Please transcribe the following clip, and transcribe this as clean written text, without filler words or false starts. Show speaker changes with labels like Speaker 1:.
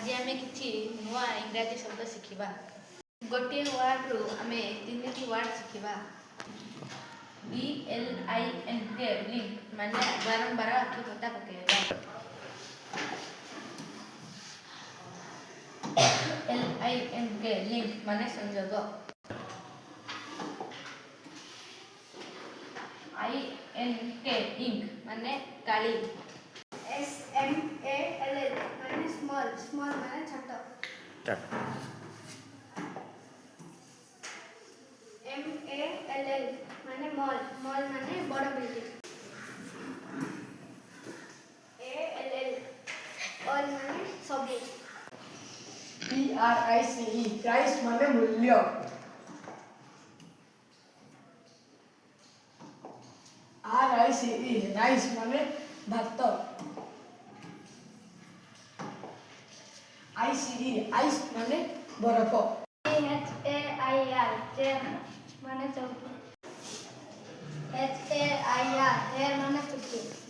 Speaker 1: आज आम कि नुआ इंग्राजी शब्द शिखा गोटे वार्ड रु आम तीन वार्ड शिखा BLINK लिंक माने बारंबार आखि पता पकेबा LINK लिंक माने संयोग INK इंक माने काली
Speaker 2: SMALL माने स्मॉल माने छोटो MALL माने मॉल माने बड़ा बिल्डिंग ALL माने सब
Speaker 3: PRICE प्राइस माने मूल्य RICE राइस माने भात ICE आइस माने बरफ
Speaker 2: HAIR चेयर माने चौकी HAIR हेयर माने चुट्टी